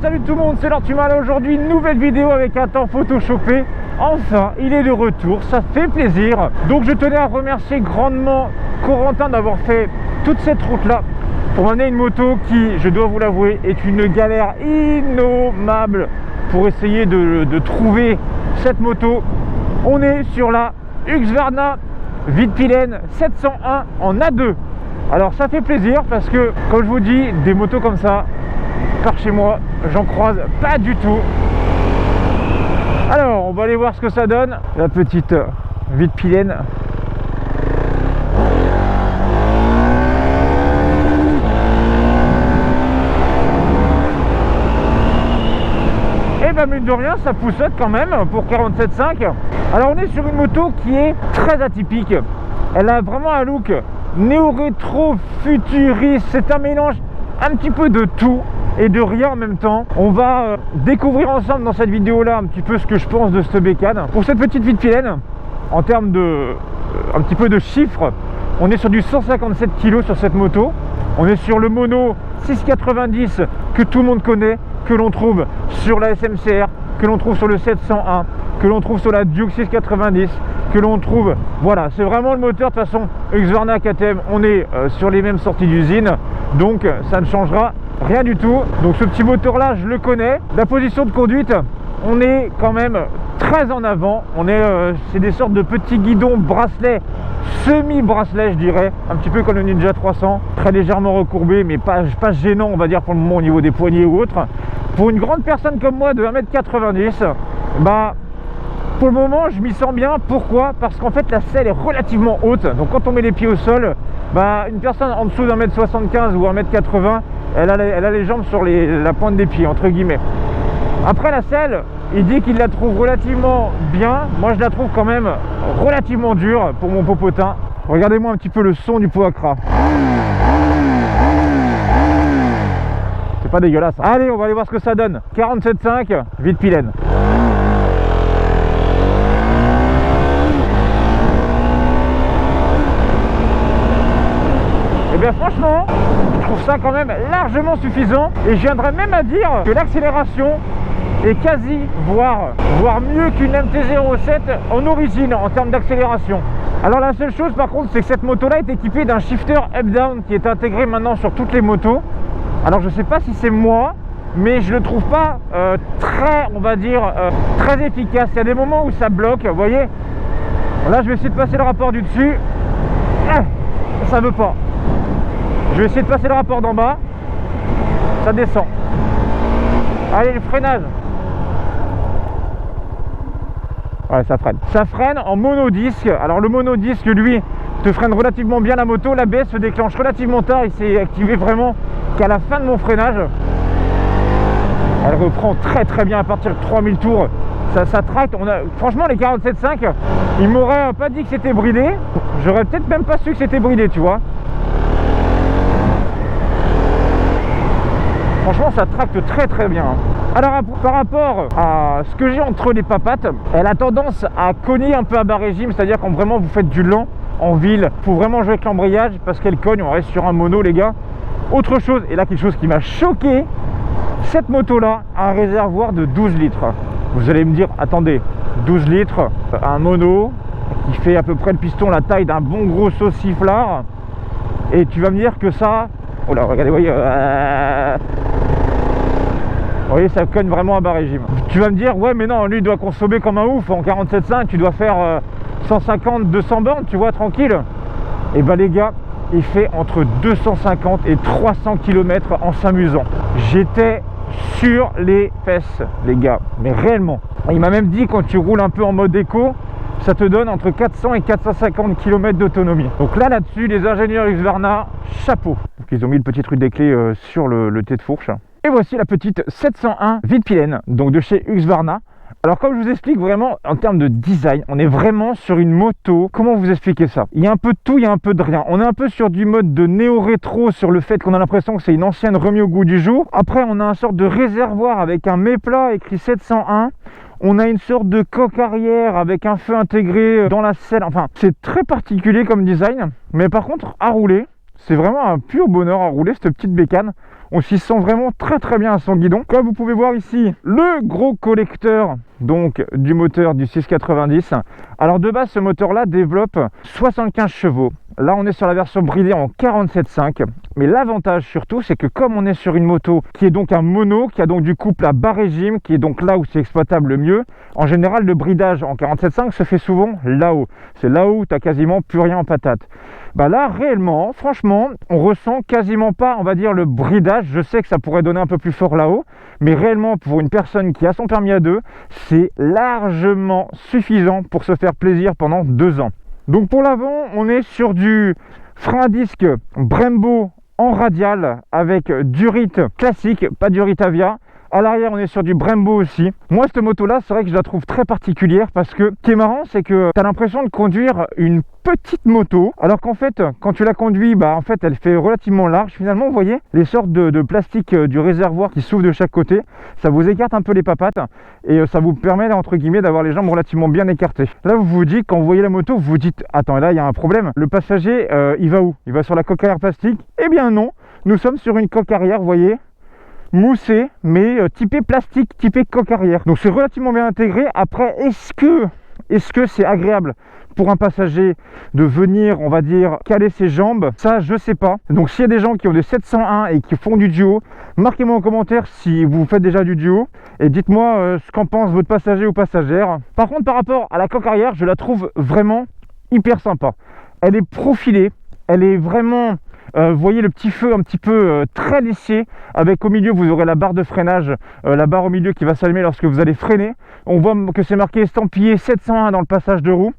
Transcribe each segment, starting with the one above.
salut tout le monde, c'est Lortumal. Aujourd'hui, nouvelle vidéo avec un temps photoshopé. Enfin, il est de retour, ça fait plaisir. Donc je tenais à remercier grandement Corentin d'avoir fait toute cette route-là pour m'amener une moto qui, je dois vous l'avouer, est une galère innommable pour essayer de trouver cette moto. On est sur la Husqvarna Vitpilen 701 en A2. Alors ça fait plaisir parce que, comme je vous dis, des motos comme ça, par chez moi, j'en croise pas du tout. Alors, on va aller voir ce que ça donne, la petite Vitpilen. Et ben mine de rien, ça poussote quand même pour 47,5. Alors on est sur une moto qui est très atypique. Elle a vraiment un look néo-rétro futuriste. C'est un mélange un petit peu de tout et de rien en même temps. On va découvrir ensemble dans cette vidéo là un petit peu ce que je pense de cette bécane. Pour cette petite Vitpilen, en termes de un petit peu de chiffres, on est sur du 157 kg sur cette moto. On est sur le mono 690 que tout le monde connaît, que l'on trouve sur la SMCR, que l'on trouve sur le 701, que l'on trouve sur la Duke 690, que l'on trouve, voilà, c'est vraiment le moteur. De toute façon, Husqvarna KTM, on est sur les mêmes sorties d'usine, donc ça ne changera rien du tout. Donc ce petit moteur là, je le connais. La position de conduite, on est quand même très en avant. On est, c'est des sortes de petits guidons bracelets, semi-bracelet je dirais, un petit peu comme le Ninja 300, très légèrement recourbé, mais pas gênant on va dire pour le moment au niveau des poignets ou autre. Pour une grande personne comme moi de 1m90, bah pour le moment je m'y sens bien. Pourquoi? Parce qu'en fait la selle est relativement haute, donc quand on met les pieds au sol, bah une personne en dessous d'1m75 ou 1m80, elle a les jambes sur la pointe des pieds entre guillemets. Après la selle, il dit qu'il la trouve relativement bien. Moi je la trouve quand même relativement dure pour mon popotin. Regardez-moi un petit peu le son du pot à cras. C'est pas dégueulasse. Allez, on va aller voir ce que ça donne. 47,5 Vitpilen. Et bien franchement, je trouve ça quand même largement suffisant. Et je viendrais même à dire que l'accélération est quasi, voire mieux qu'une MT-07 en origine en termes d'accélération. Alors la seule chose par contre, c'est que cette moto là est équipée d'un shifter up-down qui est intégré maintenant sur toutes les motos. Alors je sais pas si c'est moi, mais je le trouve pas très, on va dire, très efficace. Il y a des moments où ça bloque, vous voyez. Là je vais essayer de passer le rapport du dessus. Ça veut pas. Je vais essayer de passer le rapport d'en bas. Ça descend. Allez, le freinage. Ouais, ça freine. Ça freine en monodisque. Alors le monodisque, lui, te freine relativement bien la moto. L'ABS se déclenche relativement tard. Il s'est activé vraiment qu'à la fin de mon freinage. Elle reprend très bien à partir de 3000 tours. Ça tracte. Franchement, les 47,5, ils m'auraient pas dit que c'était bridé. J'aurais peut-être même pas su que c'était bridé, tu vois. Franchement, ça tracte très bien. Alors, par rapport à ce que j'ai entre les papates, elle a tendance à cogner un peu à bas régime, c'est-à-dire quand vraiment vous faites du lent en ville, il faut vraiment jouer avec l'embrayage parce qu'elle cogne. On reste sur un mono, les gars. Autre chose, et là quelque chose qui m'a choqué, cette moto-là a un réservoir de 12 litres. Vous allez me dire, attendez, 12 litres, un mono qui fait à peu près le piston la taille d'un bon gros sauciflard, et tu vas me dire que ça... Oh là, regardez, vous voyez, ça cogne vraiment à bas régime. Tu vas me dire, ouais, mais non, lui, il doit consommer comme un ouf. En 47,5, tu dois faire 150-200 bornes, tu vois, tranquille. Et bah, les gars, il fait entre 250 et 300 km en s'amusant. J'étais sur les fesses, les gars, mais réellement. Il m'a même dit, quand tu roules un peu en mode éco, ça te donne entre 400 et 450 km d'autonomie. Donc là-dessus, les ingénieurs Husqvarna, chapeau. Donc ils ont mis le petit truc des clés sur le thé de fourche. Et voici la petite 701 Vitpilen, donc de chez Husqvarna. Alors comme je vous explique vraiment en termes de design, on est vraiment sur une moto. Comment vous expliquer ça? Il y a un peu de tout, il y a un peu de rien. On est un peu sur du mode de néo-rétro, sur le fait qu'on a l'impression que c'est une ancienne remise au goût du jour. Après on a un sorte de réservoir avec un méplat écrit 701. On a une sorte de coque arrière avec un feu intégré dans la selle. Enfin, c'est très particulier comme design. Mais par contre, à rouler, c'est vraiment un pur bonheur à rouler cette petite bécane. On s'y sent vraiment très très bien à son guidon. Comme vous pouvez voir ici, le gros collecteur donc du moteur du 690. Alors de base, ce moteur-là développe 75 chevaux. Là, on est sur la version bridée en 47.5. Mais l'avantage surtout, c'est que comme on est sur une moto qui est donc un mono, qui a donc du couple à bas régime, qui est donc là où c'est exploitable le mieux, en général, le bridage en 47.5 se fait souvent là-haut. C'est là où tu n'as quasiment plus rien en patate. Bah là, réellement, franchement, on ressent quasiment pas, on va dire, le bridage. Je sais que ça pourrait donner un peu plus fort là-haut, mais réellement, pour une personne qui a son permis A2, c'est largement suffisant pour se faire plaisir pendant 2 ans. Donc pour l'avant, on est sur du frein à disque Brembo en radial avec Durit classique, pas Durit Avia. À l'arrière, on est sur du Brembo aussi. Moi, cette moto-là, c'est vrai que je la trouve très particulière parce que ce qui est marrant, c'est que tu as l'impression de conduire une petite moto, alors qu'en fait, quand tu la conduis, en fait, elle fait relativement large. Finalement, vous voyez, les sortes de plastique du réservoir qui s'ouvrent de chaque côté, ça vous écarte un peu les papates et ça vous permet, entre guillemets, d'avoir les jambes relativement bien écartées. Là, vous vous dites, quand vous voyez la moto, vous vous dites, attends, là, il y a un problème. Le passager, il va où? Il va sur la coque arrière plastique? Eh bien non, nous sommes sur une coque arrière, vous voyez, moussé, mais typé plastique, typé coque arrière. Donc c'est relativement bien intégré. Après, est-ce que c'est agréable pour un passager de venir, on va dire, caler ses jambes? Ça, je sais pas. Donc s'il y a des gens qui ont des 701 et qui font du duo, marquez-moi en commentaire si vous faites déjà du duo et dites-moi ce qu'en pense votre passager ou passagère. Par contre, par rapport à la coque arrière, je la trouve vraiment hyper sympa. Elle est profilée, elle est vraiment... vous voyez le petit feu un petit peu très lissé, avec au milieu vous aurez la barre de freinage, la barre au milieu qui va s'allumer lorsque vous allez freiner. On voit que c'est marqué estampillé 701 dans le passage de roue.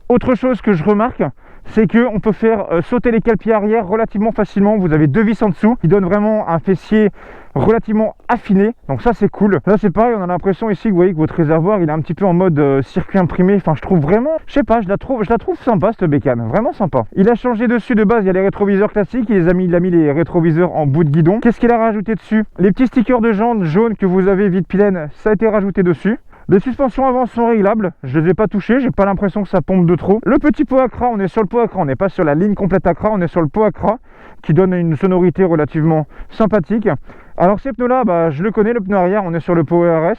Autre chose que je remarque, c'est qu'on peut faire sauter les cale-pieds arrière relativement facilement. Vous avez 2 vis en dessous qui donnent vraiment un fessier relativement affiné, donc ça c'est cool. Là c'est pareil, on a l'impression ici que vous voyez que votre réservoir il est un petit peu en mode circuit imprimé. Enfin, je trouve vraiment, je sais pas, je la trouve sympa cette bécane, vraiment sympa. Il a changé dessus. De base il y a les rétroviseurs classiques, il a mis les rétroviseurs en bout de guidon. Qu'est-ce qu'il a rajouté dessus? Les petits stickers de jantes jaunes que vous avez vide pilène, ça a été rajouté dessus. Les suspensions avant sont réglables, je ne les ai pas touchées, j'ai pas l'impression que ça pompe de trop. Le petit pot Accra, on est sur le pot Accra, on n'est pas sur la ligne complète Accra, on est sur le pot Accra qui donne une sonorité relativement sympathique. Alors ces pneus là, je le connais, le pneu arrière, on est sur le pot ERS.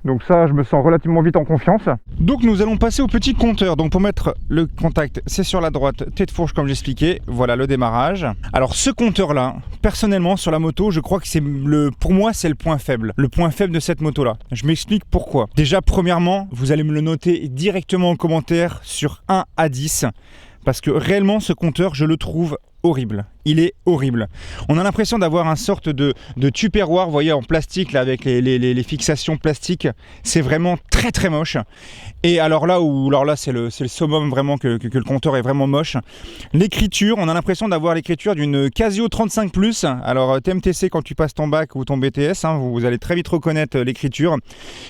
Donc ça, je me sens relativement vite en confiance. Donc nous allons passer au petit compteur. Donc pour mettre le contact, c'est sur la droite, tête fourche comme j'expliquais. Voilà le démarrage. Alors ce compteur-là, personnellement sur la moto, je crois que c'est pour moi c'est le point faible. Le point faible de cette moto-là. Je m'explique pourquoi. Déjà premièrement, vous allez me le noter directement en commentaire sur 1 à 10. Parce que réellement ce compteur, je le trouve horrible. Il est horrible. On a l'impression d'avoir un sorte de tupperware, vous voyez, en plastique, là, avec les fixations plastiques. C'est vraiment très très moche. Et alors là, c'est le summum vraiment que le compteur est vraiment moche. L'écriture, on a l'impression d'avoir l'écriture d'une Casio 35+. Alors TMTC, quand tu passes ton bac ou ton BTS, vous allez très vite reconnaître l'écriture.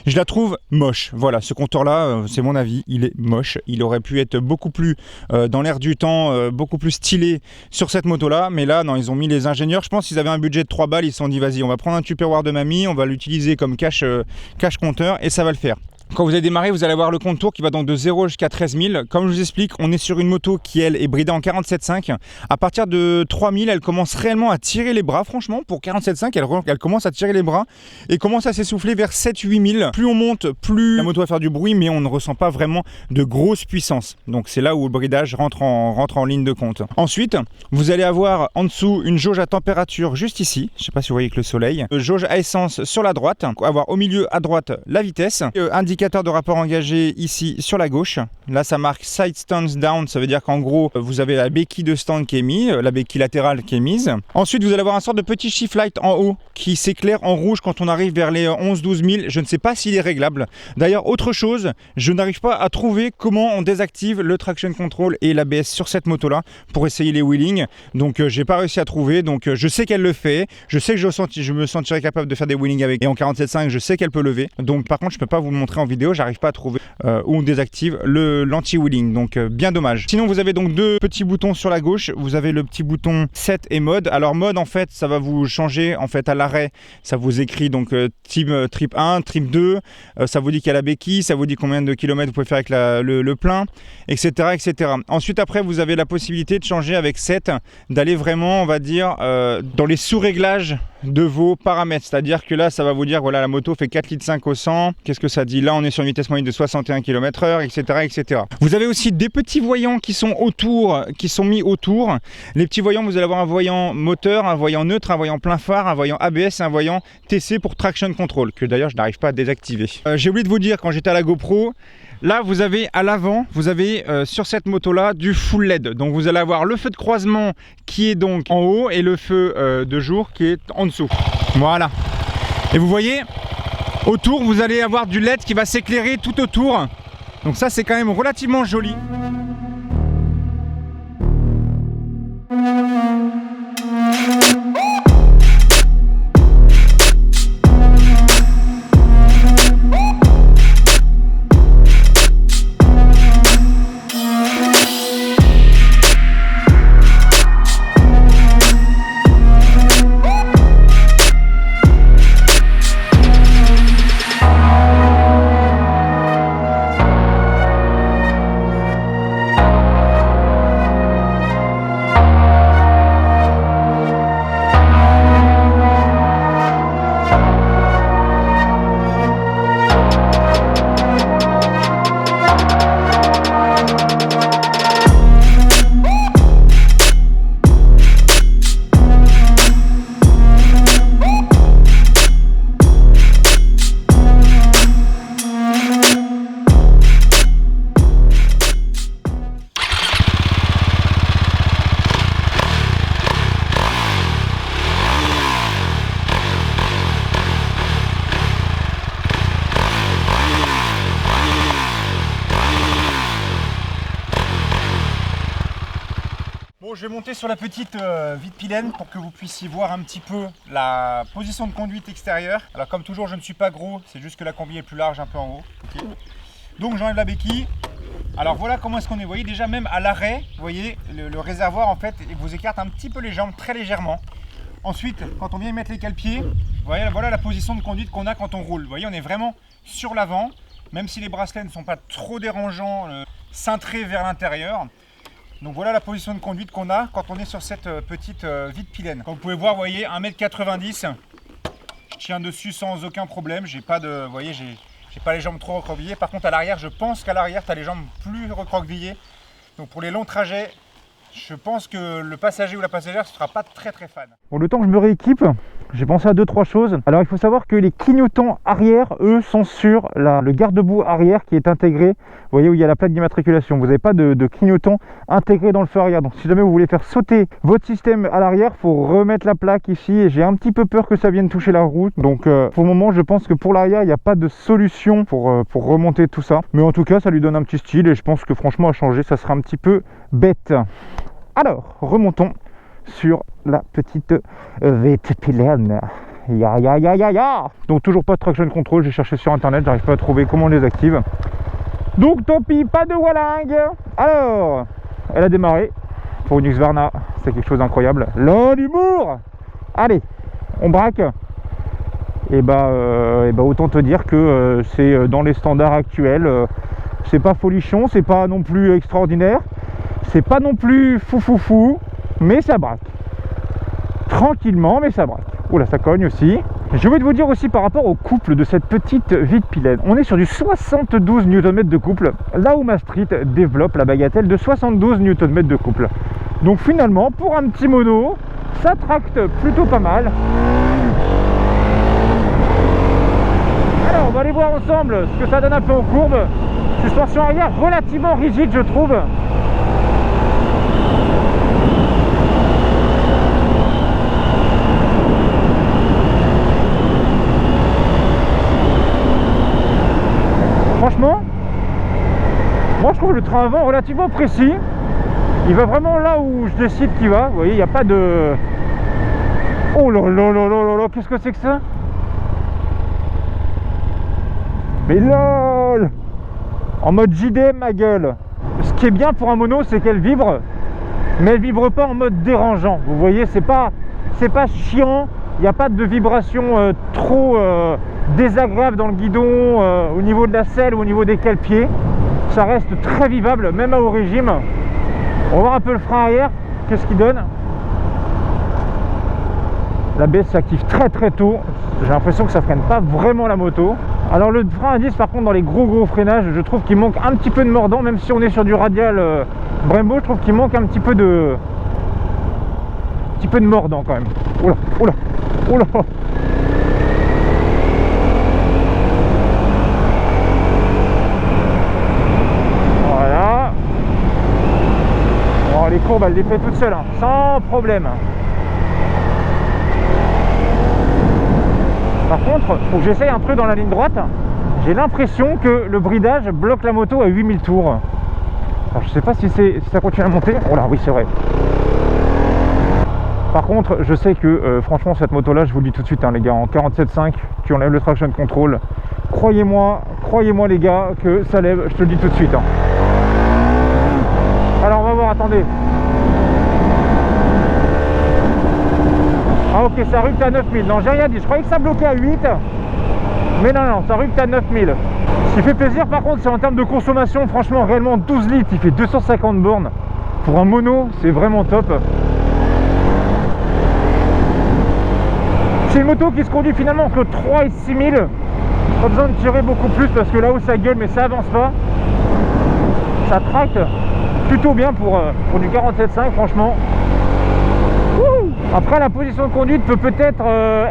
Je la trouve moche. Voilà, ce compteur-là, c'est mon avis, il est moche. Il aurait pu être beaucoup plus dans l'air du temps, beaucoup plus stylé sur cette moto-là. Mais là, non, ils ont mis les ingénieurs. Je pense qu'ils avaient un budget de 3 balles. Ils se sont dit, vas-y, on va prendre un tupperware de mamie, on va l'utiliser comme cache compteur et ça va le faire. Quand vous allez démarrer, vous allez avoir le compte tour qui va donc de 0 jusqu'à 13 000. Comme je vous explique, on est sur une moto qui, elle, est bridée en 47.5. À partir de 3 000, elle commence réellement à tirer les bras. Franchement, pour 47.5, elle commence à tirer les bras et commence à s'essouffler vers 7-8 000. Plus on monte, plus la moto va faire du bruit, mais on ne ressent pas vraiment de grosse puissance. Donc c'est là où le bridage rentre en ligne de compte. Ensuite, vous allez avoir en dessous une jauge à température juste ici. Je ne sais pas si vous voyez avec le soleil. Jauge à essence sur la droite. Avoir au milieu à droite la vitesse. Indicateur de rapport engagé ici sur la gauche. Là ça marque side stands down, ça veut dire qu'en gros vous avez la béquille de stand qui est mise, la béquille latérale qui est mise. Ensuite vous allez avoir un sorte de petit shift light en haut qui s'éclaire en rouge quand on arrive vers les 11-12 000. Je ne sais pas s'il est réglable. D'ailleurs autre chose, je n'arrive pas à trouver comment on désactive le traction control et l'ABS sur cette moto là pour essayer les wheelings. Donc j'ai pas réussi à trouver. Donc je sais qu'elle le fait. Je sais que je me sentirais capable de faire des wheelings avec. Et en 47.5 je sais qu'elle peut lever. Donc par contre je peux pas vous le montrer en vidéo, j'arrive pas à trouver où on désactive l'anti-wheeling, donc bien dommage. Sinon vous avez donc deux petits boutons sur la gauche, vous avez le petit bouton set et mode. Alors mode en fait ça va vous changer en fait à l'arrêt, ça vous écrit donc trip 1, trip 2, ça vous dit qu'il y a la béquille, ça vous dit combien de kilomètres vous pouvez faire avec le plein, etc., etc. Ensuite après vous avez la possibilité de changer avec set, d'aller vraiment on va dire dans les sous-réglages de vos paramètres, c'est-à-dire que là ça va vous dire voilà la moto fait 4,5 litres au 100, qu'est-ce que ça dit là, on est sur une vitesse moyenne de 61 km/h, etc., etc. Vous avez aussi des petits voyants qui sont autour, qui sont mis autour. Les petits voyants, vous allez avoir un voyant moteur, un voyant neutre, un voyant plein phare, un voyant ABS et un voyant TC pour traction control, que d'ailleurs je n'arrive pas à désactiver. J'ai oublié de vous dire quand j'étais à la GoPro, là vous avez à l'avant, vous avez sur cette moto là du full LED, donc vous allez avoir le feu de croisement qui est donc en haut et le feu de jour qui est en dessous. Voilà, et vous voyez autour vous allez avoir du LED qui va s'éclairer tout autour, donc ça c'est quand même relativement joli. Bon, je vais monter sur la petite Vitpilen pour que vous puissiez voir un petit peu la position de conduite extérieure. Alors comme toujours je ne suis pas gros, c'est juste que la combi est plus large un peu en haut. Okay. Donc j'enlève la béquille. Alors voilà comment est-ce qu'on est. Vous voyez déjà même à l'arrêt, vous voyez le réservoir en fait vous écarte un petit peu les jambes très légèrement. Ensuite quand on vient y mettre les cale-pieds, voilà la position de conduite qu'on a quand on roule. Vous voyez on est vraiment sur l'avant, même si les bracelets ne sont pas trop dérangeants, cintrés vers l'intérieur. Donc voilà la position de conduite qu'on a quand on est sur cette petite Vitpilen. Comme vous pouvez voir, vous voyez 1,90 m. Je tiens dessus sans aucun problème. J'ai pas de, vous voyez, j'ai pas les jambes trop recroquevillées. Par contre à l'arrière, je pense qu'à l'arrière, tu as les jambes plus recroquevillées. Donc pour les longs trajets, je pense que le passager ou la passagère ne sera pas très fan. Bon, le temps que je me rééquipe, j'ai pensé à 2-3 choses. Alors il faut savoir que les clignotants arrière, eux, sont sur le garde-boue arrière qui est intégré. Vous voyez où il y a la plaque d'immatriculation. Vous n'avez pas de clignotant intégré dans le feu arrière. Donc si jamais vous voulez faire sauter votre système à l'arrière, il faut remettre la plaque ici. Et j'ai un petit peu peur que ça vienne toucher la roue. Donc pour le moment, je pense que pour l'arrière, il n'y a pas de solution pour remonter tout ça. Mais en tout cas, ça lui donne un petit style. Et je pense que franchement, à changer, ça sera un petit peu bête. Alors, remontons sur la petite Vitpilen. Ya. Donc toujours pas de traction control, j'ai cherché sur internet, j'arrive pas à trouver comment on les active. Donc tant pis, pas de walling. Alors, elle a démarré. Pour une Husqvarna, c'est quelque chose d'incroyable. L'humour. Allez, on braque. Et bah autant te dire que c'est dans les standards actuels. C'est pas folichon, c'est pas non plus extraordinaire. C'est pas non plus fou, mais ça braque. Tranquillement, mais ça braque. Oula, ça cogne aussi. Je vais vous dire aussi par rapport au couple de cette petite Vitpilen. On est sur du 72 Nm de couple, là où ma Street développe la bagatelle de 72 Nm de couple. Donc finalement, pour un petit mono, ça tracte plutôt pas mal. Alors, on va aller voir ensemble ce que ça donne un peu en courbe. Suspension arrière relativement rigide, je trouve. Franchement, moi je trouve le train avant relativement précis. Il va vraiment là où je décide qu'il va. Vous voyez, il n'y a pas de... Oh là là là là là là, qu'est-ce que c'est que ça? Mais là, gueule. En mode JDM ma gueule. Ce qui est bien pour un mono, c'est qu'elle vibre, mais elle vibre pas en mode dérangeant. Vous voyez, c'est pas chiant. Il n'y a pas de vibration trop désagréable dans le guidon, au niveau de la selle ou au niveau des cale-pieds. Ça reste très vivable, même à haut régime. On va voir un peu le frein arrière, qu'est-ce qu'il donne. L'ABS s'active très tôt. J'ai l'impression que ça freine pas vraiment la moto. Alors le frein à disque, par contre, dans les gros freinages, je trouve qu'il manque un petit peu de mordant. Même si on est sur du radial Brembo, je trouve qu'il manque un petit peu de mordant quand même. Oula, oula, oula. Voilà. Bon, les courbes, elle les fait toutes seules, hein, sans problème. Par contre, il faut que j'essaye un truc dans la ligne droite. J'ai l'impression que le bridage bloque la moto à 8000 tours. Alors, je sais pas si ça continue à monter. Oh là, oui, c'est vrai. Par contre, je sais que franchement, cette moto-là, je vous le dis tout de suite, hein, les gars, en 47.5, tu enlèves le traction control. Croyez-moi les gars, que ça lève, je te le dis tout de suite. Hein. Alors, on va voir, attendez. Ah ok, ça rupte à 9000. Non, j'ai rien dit, je croyais que ça bloquait à 8. Mais non, ça rupte à 9000. Ce qui fait plaisir par contre, c'est en termes de consommation, franchement, réellement 12 litres, il fait 250 bornes. Pour un mono, c'est vraiment top. C'est une moto qui se conduit finalement entre 3 et 6000. Pas besoin de tirer beaucoup plus parce que là-haut ça gueule, mais ça avance pas. Ça tracte plutôt bien pour du 47.5, franchement. Après, la position de conduite peut peut-être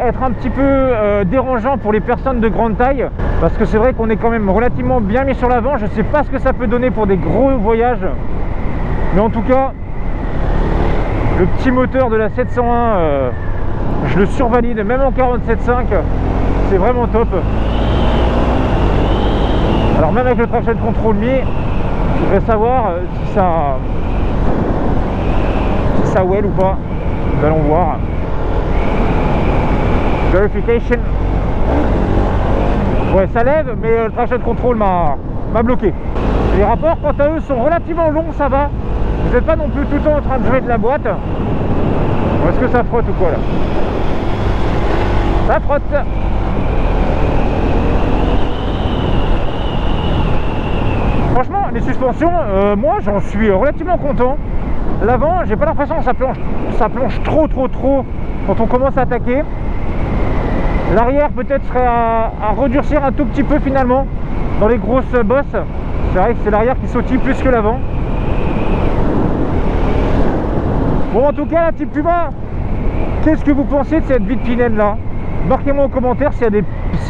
être un petit peu dérangeant pour les personnes de grande taille, parce que c'est vrai qu'on est quand même relativement bien mis sur l'avant. Je ne sais pas ce que ça peut donner pour des gros voyages, mais en tout cas, le petit moteur de la 701, je le survalide, même en 47.5, c'est vraiment top. Alors même avec le traction control mi, je voudrais savoir si ça well ou pas. Nous allons voir. Verification. Ouais, ça lève, mais le traction control m'a bloqué. Les rapports, quant à eux, sont relativement longs, ça va. Vous n'êtes pas non plus tout le temps en train de jouer de la boîte. Est-ce que ça frotte ou quoi là? Ça frotte. Franchement, les suspensions, moi j'en suis relativement content. L'avant, j'ai pas l'impression que ça plonge trop quand on commence à attaquer. L'arrière peut-être serait à redurcir un tout petit peu finalement dans les grosses bosses. C'est vrai que c'est l'arrière qui sautille plus que l'avant. Bon, en tout cas, la Team Puma, qu'est-ce que vous pensez de cette vie de Pinède là? Marquez-moi en commentaire s'il y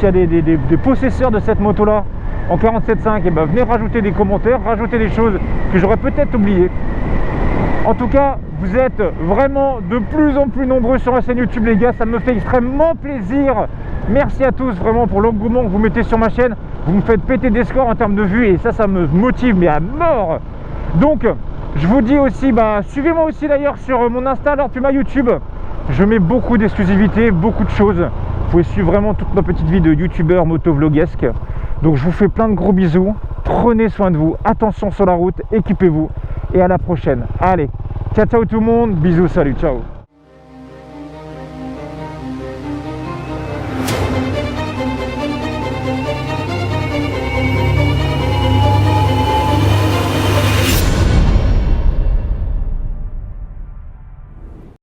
a des possesseurs de cette moto là en 47.5, et ben venez rajouter des commentaires, rajouter des choses que j'aurais peut-être oubliées. En tout cas, vous êtes vraiment de plus en plus nombreux sur la chaîne YouTube, les gars, ça me fait extrêmement plaisir. Merci à tous vraiment pour l'engouement que vous mettez sur ma chaîne. Vous me faites péter des scores en termes de vues et ça me motive, mais à mort. Donc, je vous dis aussi, suivez-moi aussi d'ailleurs sur mon Insta, Lord Puma YouTube. Je mets beaucoup d'exclusivités, beaucoup de choses. Vous pouvez suivre vraiment toute ma petite vie de youtubeur motovloguesque. Donc je vous fais plein de gros bisous. Prenez soin de vous, attention sur la route, équipez-vous et à la prochaine. Allez, ciao tout le monde, bisous, salut, ciao.